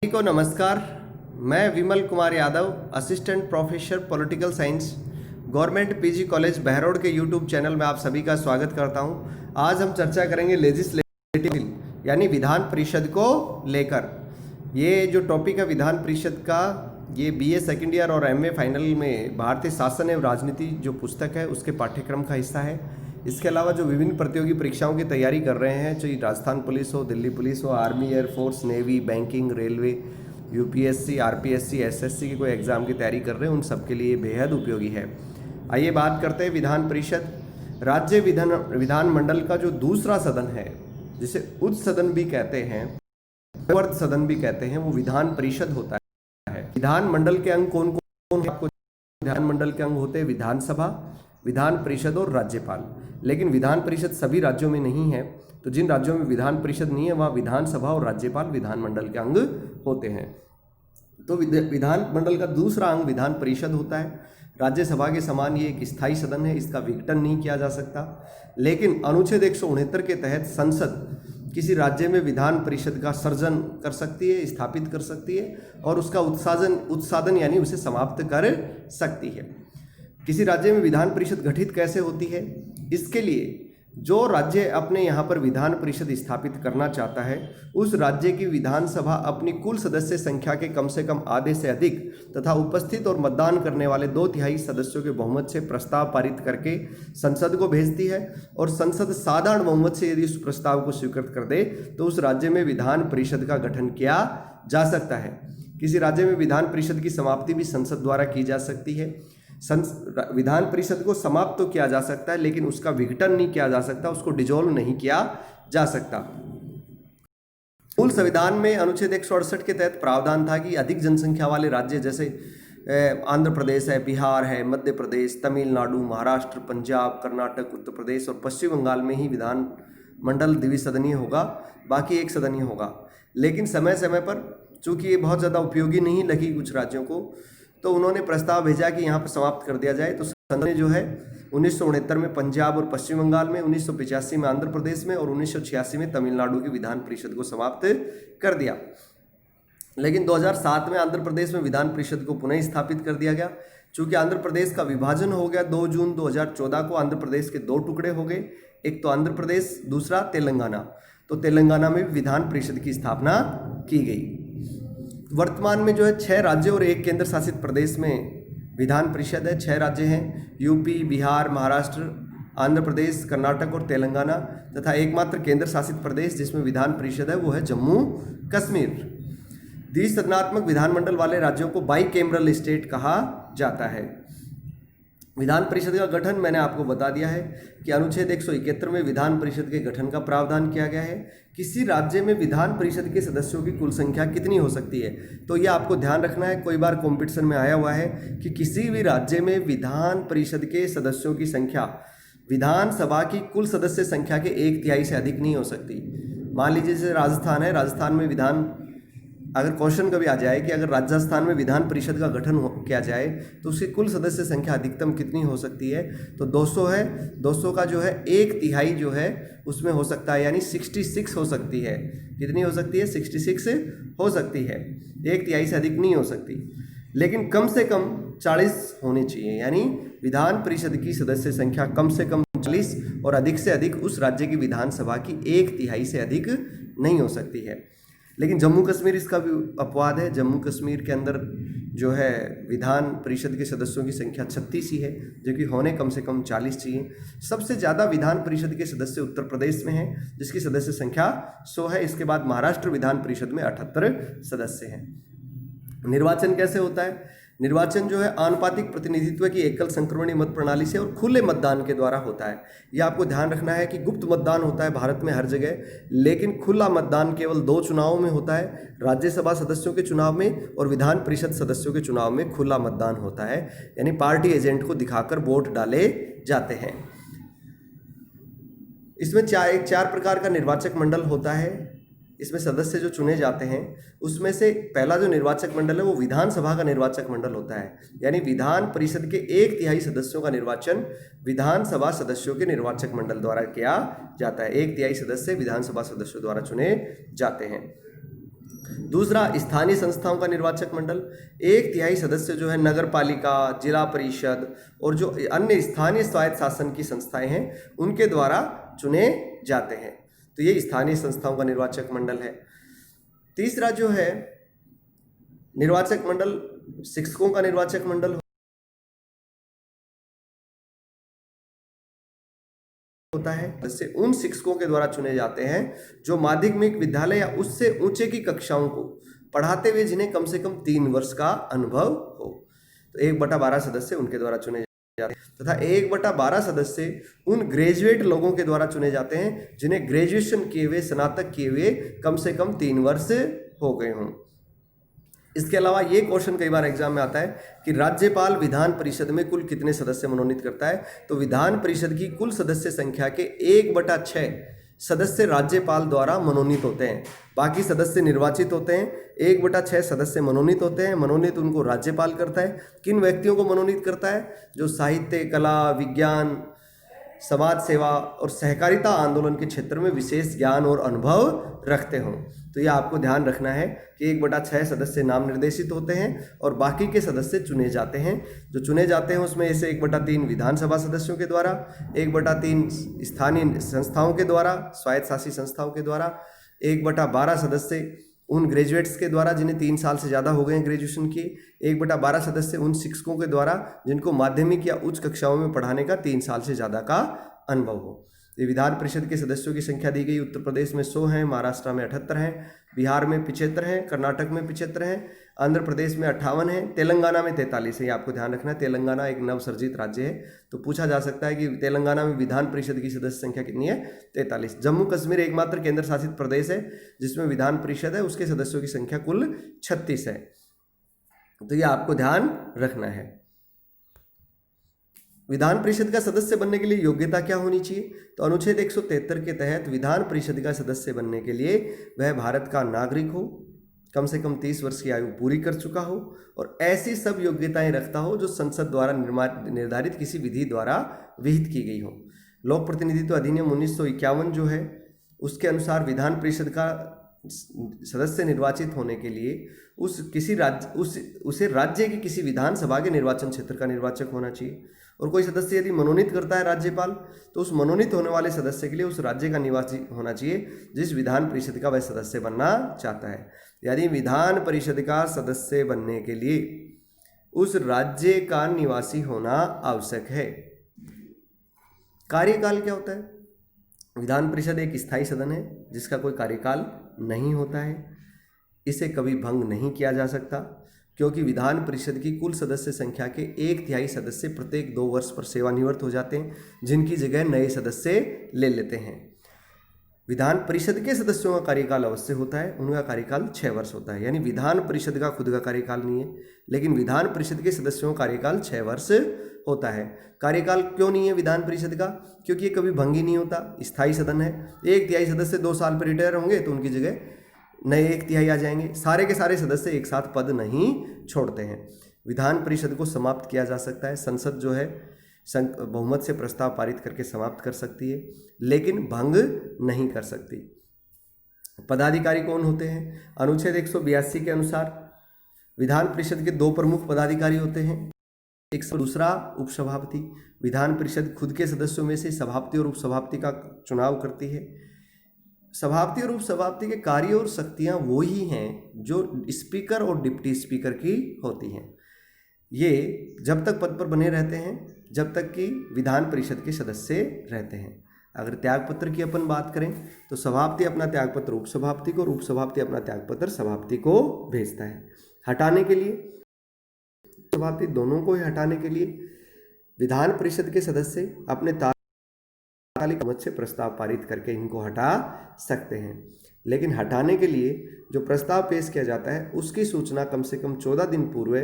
सभी को नमस्कार। मैं Vimal Kumar Yadav, assistant professor political science, government PG college Behror के यूट्यूब चैनल में आप सभी का स्वागत करता हूं। आज हम चर्चा करेंगे लेजिस्लेटिव बिल यानी विधान परिषद को लेकर। ये जो टॉपिक है विधान परिषद का, ये बीए सेकेंड ईयर और एमए फाइनल में भारतीय शासन एवं राजनीति जो पुस्तक है उसके पाठ्यक्रम का हिस्सा है। इसके अलावा जो विभिन्न प्रतियोगी परीक्षाओं की तैयारी कर रहे हैं, चाहे राजस्थान पुलिस हो, दिल्ली पुलिस हो, army, air force, navy, banking, railway, UPSC, RPSC, SSC की कोई एग्ज़ाम की तैयारी कर रहे हैं, उन सब के लिए बेहद उपयोगी है। आइए बात करते हैं विधान परिषद। राज्य विधानमंडल का जो दूसरा सदन है, जिसे उच्च सदन भी कहते हैं, वर्ग सदन भी कहते हैं, वो विधान परिषद होता है। विधानमंडल के अंग कौन कौन? आपको विधानमंडल के अंग होते हैं विधानसभा, विधान परिषद और राज्यपाल। लेकिन विधान परिषद सभी राज्यों में नहीं है, तो जिन राज्यों में विधान परिषद नहीं है वहाँ विधानसभा और राज्यपाल विधानमंडल के अंग होते हैं। तो विधानमंडल का दूसरा अंग विधान परिषद होता है। राज्यसभा के समान ये एक स्थायी सदन है, इसका विघटन नहीं किया जा सकता। लेकिन अनुच्छेद 169 के तहत संसद किसी राज्य में विधान परिषद का सर्जन कर सकती है, स्थापित कर सकती है और उसका उत्सादन यानी उसे समाप्त कर सकती है। किसी राज्य में विधान परिषद गठित कैसे होती है? इसके लिए जो राज्य अपने यहाँ पर विधान परिषद स्थापित करना चाहता है, उस राज्य की विधानसभा अपनी कुल सदस्य संख्या के कम से कम आधे से अधिक तथा उपस्थित और मतदान करने वाले 2/3 सदस्यों के बहुमत से प्रस्ताव पारित करके संसद को भेजती है। और संसद साधारण बहुमत से यदि उस प्रस्ताव को स्वीकृत कर दे तो उस राज्य में विधान परिषद का गठन किया जा सकता है। किसी राज्य में विधान परिषद की समाप्ति भी संसद द्वारा की जा सकती है। विधान परिषद को समाप्त तो किया जा सकता है, लेकिन उसका विघटन नहीं किया जा सकता, उसको डिसॉल्व नहीं किया जा सकता। मूल संविधान में अनुच्छेद 168 के तहत प्रावधान था कि अधिक जनसंख्या वाले राज्य जैसे आंध्र प्रदेश है, बिहार है, मध्य प्रदेश, तमिलनाडु, महाराष्ट्र, पंजाब, कर्नाटक, उत्तर प्रदेश और पश्चिम बंगाल में ही विधान मंडल द्विसदनीय होगा, बाकी एक सदनीय होगा। लेकिन समय समय पर चूंकि ये बहुत ज़्यादा उपयोगी नहीं लगी कुछ राज्यों को, तो उन्होंने प्रस्ताव भेजा कि यहाँ पर समाप्त कर दिया जाए। तो संसद ने जो है 1969 में पंजाब और पश्चिम बंगाल में, 1985 में आंध्र प्रदेश में और 1986 में तमिलनाडु की विधान परिषद को समाप्त कर दिया। लेकिन 2007 में आंध्र प्रदेश में विधान परिषद को पुनः स्थापित कर दिया गया। चूँकि आंध्र प्रदेश का विभाजन हो गया 2 जून 2014 को, आंध्र प्रदेश के 2 टुकड़े हो गए, एक तो आंध्र प्रदेश, दूसरा तेलंगाना। तो तेलंगाना में विधान परिषद की स्थापना की गई। वर्तमान में जो है 6 राज्य और 1 केंद्र शासित प्रदेश में विधान परिषद है। 6 राज्य हैं, यूपी, बिहार, महाराष्ट्र, आंध्र प्रदेश, कर्नाटक और तेलंगाना, तथा एकमात्र केंद्र शासित प्रदेश जिसमें विधान परिषद है वो है जम्मू कश्मीर। द्विसदनात्मक विधानमंडल वाले राज्यों को बाईकेमरल स्टेट कहा जाता है। विधान परिषद का गठन मैंने आपको बता दिया है कि अनुच्छेद 171 में विधान परिषद के गठन का प्रावधान किया गया है। किसी राज्य में विधान परिषद के सदस्यों की कुल संख्या कितनी हो सकती है, तो यह आपको ध्यान रखना है। कई बार कॉम्पिटिशन में आया हुआ है कि किसी भी राज्य में विधान परिषद के सदस्यों की संख्या विधानसभा की कुल सदस्य संख्या के 1/3 से अधिक नहीं हो सकती। मान लीजिए जैसे राजस्थान है, राजस्थान में अगर क्वेश्चन कभी आ जाए कि अगर राजस्थान में विधान परिषद का गठन किया जाए तो उसकी कुल सदस्य संख्या अधिकतम कितनी हो सकती है, तो 200 है। 200 का जो है 1/3 जो है उसमें हो सकता है, यानी 66 हो सकती है। कितनी हो सकती है? 66 हो सकती है, 1/3 से अधिक नहीं हो सकती। लेकिन कम से कम 40 होनी चाहिए, यानी विधान परिषद की सदस्य संख्या कम से कम 40 और अधिक से अधिक उस राज्य की विधानसभा की 1/3 से अधिक नहीं हो सकती है। लेकिन जम्मू कश्मीर इसका भी अपवाद है। जम्मू कश्मीर के अंदर जो है विधान परिषद के सदस्यों की संख्या 36 ही है, जो कि होने कम से कम 40 चाहिए। सबसे ज़्यादा विधान परिषद के सदस्य उत्तर प्रदेश में हैं, जिसकी सदस्य संख्या 100 है। इसके बाद महाराष्ट्र विधान परिषद में 78 सदस्य हैं। निर्वाचन कैसे होता है? निर्वाचन जो है आनुपातिक प्रतिनिधित्व की एकल संक्रमणीय मत प्रणाली से और खुले मतदान के द्वारा होता है। यह आपको ध्यान रखना है कि गुप्त मतदान होता है भारत में हर जगह, लेकिन खुला मतदान केवल 2 चुनावों में होता है, राज्यसभा सदस्यों के चुनाव में और विधान परिषद सदस्यों के चुनाव में खुला मतदान होता है, यानी पार्टी एजेंट को दिखाकर वोट डाले जाते हैं। इसमें 4 प्रकार का निर्वाचक मंडल होता है। इसमें सदस्य जो चुने जाते हैं उसमें से पहला जो निर्वाचक मंडल है वो विधानसभा का निर्वाचक मंडल होता है, यानी विधान परिषद के 1/3 सदस्यों का निर्वाचन विधानसभा सदस्यों के निर्वाचक मंडल द्वारा किया जाता है। 1/3 सदस्य विधानसभा सदस्यों द्वारा चुने जाते हैं। दूसरा, स्थानीय संस्थाओं का निर्वाचक मंडल, 1/3 सदस्य जो है नगर पालिका, जिला परिषद और जो अन्य स्थानीय स्वायत्त शासन की संस्थाएं हैं उनके द्वारा चुने जाते हैं। तो ये स्थानीय संस्थाओं का निर्वाचक मंडल है। तीसरा जो है निर्वाचक मंडल, शिक्षकों का निर्वाचक मंडल होता है। इससे उन शिक्षकों के द्वारा चुने जाते हैं जो माध्यमिक विद्यालय या उससे ऊंचे की कक्षाओं को पढ़ाते हुए जिन्हें कम से कम 3 वर्ष का अनुभव हो। तो 1/12 सदस्य उनके द्वारा चुने जाते हैं तथा 1/12 सदस्य उन ग्रेजुएट लोगों के द्वारा चुने जाते हैं जिन्हें ग्रेजुएशन किए हुए, स्नातक किए हुए कम से कम 3 वर्ष हो गए हों। इसके अलावा ये क्वेश्चन कई बार एग्जाम में आता है कि राज्यपाल विधान परिषद में कुल कितने सदस्य मनोनीत करता है। तो विधान परिषद की कुल सदस्य संख्या के 1/6 सदस्य राज्यपाल द्वारा मनोनीत होते हैं, बाकी सदस्य निर्वाचित होते हैं। 1/6 सदस्य मनोनीत होते हैं, मनोनीत उनको राज्यपाल करता है। किन व्यक्तियों को मनोनीत करता है? जो साहित्य, कला, विज्ञान, समाज सेवा और सहकारिता आंदोलन के क्षेत्र में विशेष ज्ञान और अनुभव रखते हों। तो यह आपको ध्यान रखना है कि 1/6 सदस्य नाम निर्देशित होते हैं और बाकी के सदस्य चुने जाते हैं। जो चुने जाते हैं उसमें ऐसे 1/3 विधानसभा सदस्यों के द्वारा, 1/3 स्थानीय संस्थाओं के द्वारा, स्वायत्त शासी संस्थाओं के द्वारा, 1/12 सदस्य उन ग्रेजुएट्स के द्वारा जिन्हें 3 साल से ज़्यादा हो गए हैं ग्रेजुएशन किए, 1/12 सदस्य उन शिक्षकों के द्वारा जिनको माध्यमिक या उच्च कक्षाओं में पढ़ाने का 3 साल से ज़्यादा का अनुभव हो। ये विधान परिषद के सदस्यों की संख्या दी गई। उत्तर प्रदेश में 100 हैं, महाराष्ट्र में 78 हैं, बिहार में 75 हैं, कर्नाटक में 75 हैं, आंध्र प्रदेश में 58 हैं, तेलंगाना में 43 है। ये आपको ध्यान रखना है, तेलंगाना एक नवसर्जित राज्य है। तो पूछा जा सकता है कि तेलंगाना में विधान परिषद की सदस्य संख्या कितनी है? 43। जम्मू कश्मीर एकमात्र केंद्र शासित प्रदेश है जिसमें विधान परिषद है, उसके सदस्यों की संख्या कुल 36 है। तो ये आपको ध्यान रखना है। विधान परिषद का सदस्य बनने के लिए योग्यता क्या होनी चाहिए? तो अनुच्छेद 173 के तहत विधान परिषद का सदस्य बनने के लिए वह भारत का नागरिक हो, कम से कम 30 वर्ष की आयु पूरी कर चुका हो और ऐसी सब योग्यताएं रखता हो जो संसद द्वारा निर्धारित किसी विधि द्वारा विहित की गई हो। लोक प्रतिनिधित्व अधिनियम 1951 जो है उसके अनुसार विधान परिषद का सदस्य निर्वाचित होने के लिए उसे राज्य की किसी विधानसभा के निर्वाचन क्षेत्र का निर्वाचक होना चाहिए। और कोई सदस्य यदि मनोनीत करता है राज्यपाल, तो उस मनोनीत होने वाले सदस्य के लिए उस राज्य का निवासी होना चाहिए जिस विधान परिषद का वह सदस्य बनना चाहता है। यानी विधान परिषद का सदस्य बनने के लिए उस राज्य का निवासी होना आवश्यक है। कार्यकाल क्या होता है? विधान परिषद एक स्थायी सदन है जिसका कोई कार्यकाल नहीं होता है। इसे कभी भंग नहीं किया जा सकता क्योंकि विधान परिषद की कुल सदस्य संख्या के 1/3 सदस्य प्रत्येक 2 वर्ष पर सेवानिवृत्त हो जाते हैं, जिनकी जगह नए सदस्य ले लेते हैं। विधान परिषद के सदस्यों का कार्यकाल अवश्य होता है, उनका कार्यकाल 6 वर्ष होता है। यानी विधान परिषद का खुद का कार्यकाल नहीं है, लेकिन विधान परिषद के सदस्यों का कार्यकाल 6 वर्ष होता है। कार्यकाल क्यों नहीं है विधान परिषद का? क्योंकि ये कभी भंग ही नहीं होता, स्थायी सदन है। 1/3 सदस्य 2 साल पर रिटायर होंगे तो उनकी जगह नए 1/3 आ जाएंगे। सारे के सारे सदस्य एक साथ पद नहीं छोड़ते हैं। विधान परिषद को समाप्त किया जा सकता है, संसद जो है बहुमत से प्रस्ताव पारित करके समाप्त कर सकती है, लेकिन भंग नहीं कर सकती। पदाधिकारी कौन होते हैं? अनुच्छेद 182 के अनुसार विधान परिषद के 2 प्रमुख पदाधिकारी होते हैं। एक दूसरा उपसभापति। विधान परिषद खुद के सदस्यों में से सभापति और उपसभापति का चुनाव करती है। सभापति और उपसभापति के कार्य और शक्तियां वो ही हैं जो स्पीकर और डिप्टी स्पीकर की होती हैं। ये जब तक पद पर बने रहते हैं जब तक कि विधान परिषद के सदस्य रहते हैं। अगर त्यागपत्र की अपन बात करें तो सभापति अपना त्यागपत्र उपसभापति को और उपसभापति अपना त्यागपत्र सभापति को भेजता है। हटाने के लिए सभापति दोनों को ही हटाने के लिए विधान परिषद के सदस्य अपने तात्कालिक मत से प्रस्ताव पारित करके इनको हटा सकते हैं, लेकिन हटाने के लिए जो प्रस्ताव पेश किया जाता है उसकी सूचना कम से कम 14 दिन पूर्व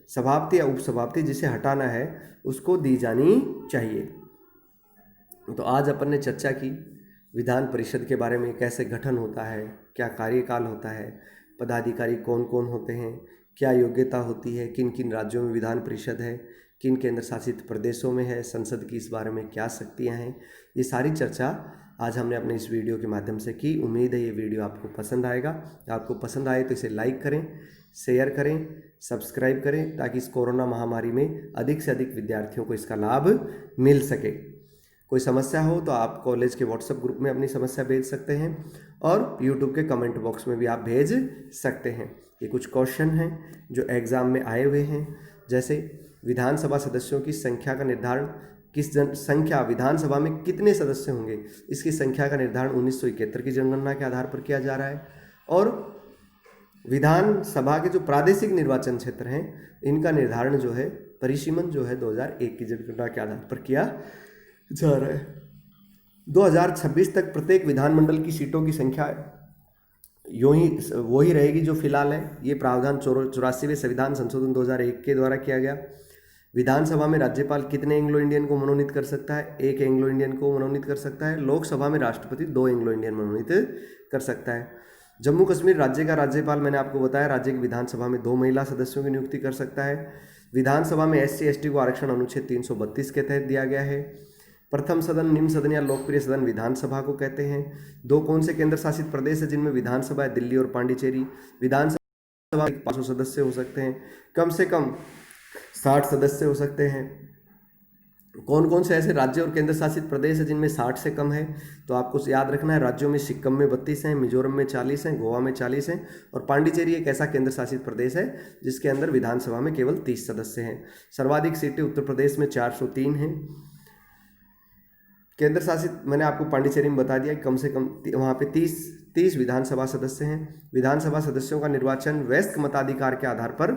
सभापति या उपसभापति जिसे हटाना है उसको दी जानी चाहिए। तो आज अपन ने चर्चा की विधान परिषद के बारे में, कैसे गठन होता है, क्या कार्यकाल होता है, पदाधिकारी कौन कौन होते हैं, क्या योग्यता होती है, किन किन राज्यों में विधान परिषद है, किन केंद्र शासित प्रदेशों में है, संसद की इस बारे में क्या शक्तियां हैं। ये सारी चर्चा आज हमने अपने इस वीडियो के माध्यम से की। उम्मीद है ये वीडियो आपको पसंद आएगा। आपको पसंद आए तो इसे लाइक करें, शेयर करें, सब्सक्राइब करें, ताकि इस कोरोना महामारी में अधिक से अधिक विद्यार्थियों को इसका लाभ मिल सके। कोई समस्या हो तो आप कॉलेज के व्हाट्सएप ग्रुप में अपनी समस्या भेज सकते हैं और यूट्यूब के कमेंट बॉक्स में भी आप भेज सकते हैं। ये कुछ क्वेश्चन हैं जो एग्ज़ाम में आए हुए हैं, जैसे विधानसभा सदस्यों की संख्या का निर्धारण संख्या विधानसभा में कितने सदस्य होंगे, इसकी संख्या का निर्धारण 1971 की जनगणना के आधार पर किया जा रहा है। और विधानसभा के जो प्रादेशिक निर्वाचन क्षेत्र हैं इनका निर्धारण जो है परिसीमन जो है 2001 की जनगणना के आधार पर किया जा रहा है। 2026 तक प्रत्येक विधानमंडल की सीटों की संख्या वही रहेगी जो फिलहाल है। ये प्रावधान 84वें संविधान संशोधन 2001 के द्वारा किया गया। विधानसभा में राज्यपाल कितने एंग्लो इंडियन को मनोनीत कर सकता है? 1 एंग्लो इंडियन को मनोनीत कर सकता है। लोकसभा में राष्ट्रपति 2 एंग्लो इंडियन मनोनीत कर सकता है। जम्मू कश्मीर राज्य का राज्यपाल मैंने आपको बताया राज्य की विधानसभा में 2 महिला सदस्यों की नियुक्ति कर सकता है। विधानसभा में SC/ST को आरक्षण अनुच्छेद 332 के तहत दिया गया है। प्रथम सदन, निम्न सदन या लोकप्रिय सदन विधानसभा को कहते हैं। 2 कौन से केंद्र शासित प्रदेश है जिनमें विधानसभा है? दिल्ली और पांडिचेरी। विधानसभा 500 सदस्य हो सकते हैं। कम से कम 60 सदस्य हो सकते हैं। कौन कौन से ऐसे राज्य और केंद्र शासित प्रदेश है जिनमें 60 से कम है? तो आपको याद रखना है, राज्यों में सिक्किम में 32 हैं, मिजोरम में 40 हैं, गोवा में 40 हैं और पांडिचेरी एक ऐसा केंद्र शासित प्रदेश है जिसके अंदर विधानसभा में केवल 30 सदस्य हैं। सर्वाधिक सीटें उत्तर प्रदेश में 403 हैं। केंद्र शासित मैंने आपको पांडिचेरी में बता दिया कि कम से कम वहाँ पे 30 विधानसभा सदस्य हैं। विधानसभा सदस्यों का निर्वाचन वयस्क मताधिकार के आधार पर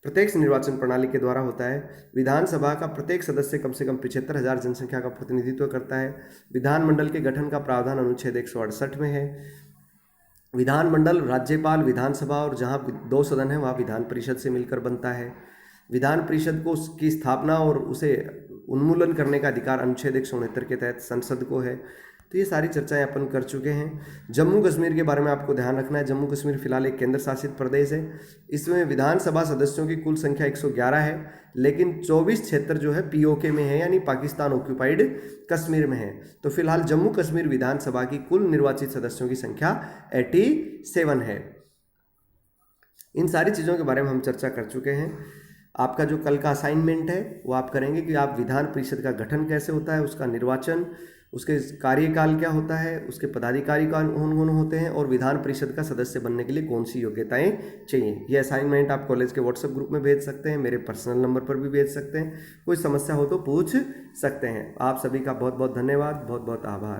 प्रत्यक्ष निर्वाचन प्रणाली के द्वारा होता है। विधानसभा का प्रत्येक सदस्य कम से कम 75,000 जनसंख्या का प्रतिनिधित्व करता है। विधानमंडल के गठन का प्रावधान अनुच्छेद 168 में है। विधानमंडल राज्यपाल, विधानसभा और जहाँ 2 सदन है वहाँ विधान परिषद से मिलकर बनता है। विधान परिषद को की स्थापना और उसे उन्मूलन करने का अधिकार अनुच्छेद 169 के तहत संसद को है। तो ये सारी चर्चाएं अपन कर चुके हैं। जम्मू कश्मीर के बारे में आपको ध्यान रखना है। जम्मू कश्मीर फिलहाल एक केंद्र शासित प्रदेश है। इसमें विधानसभा सदस्यों की कुल संख्या 111 है, लेकिन 24 क्षेत्र जो है POK में है, यानी पाकिस्तान ऑक्यूपाइड कश्मीर में है। तो फिलहाल जम्मू कश्मीर विधानसभा की कुल निर्वाचित सदस्यों की संख्या 87 है। इन सारी चीज़ों के बारे में हम चर्चा कर चुके हैं। आपका जो कल का असाइनमेंट है वो आप करेंगे कि आप विधान परिषद का गठन कैसे होता है, उसका निर्वाचन, उसके कार्यकाल क्या होता है, उसके पदाधिकारी कौन होते हैं और विधान परिषद का सदस्य बनने के लिए कौन सी योग्यताएं चाहिए। ये असाइनमेंट आप कॉलेज के व्हाट्सएप ग्रुप में भेज सकते हैं, मेरे पर्सनल नंबर पर भी भेज सकते हैं। कोई समस्या हो तो पूछ सकते हैं। आप सभी का बहुत बहुत धन्यवाद, बहुत बहुत आभार।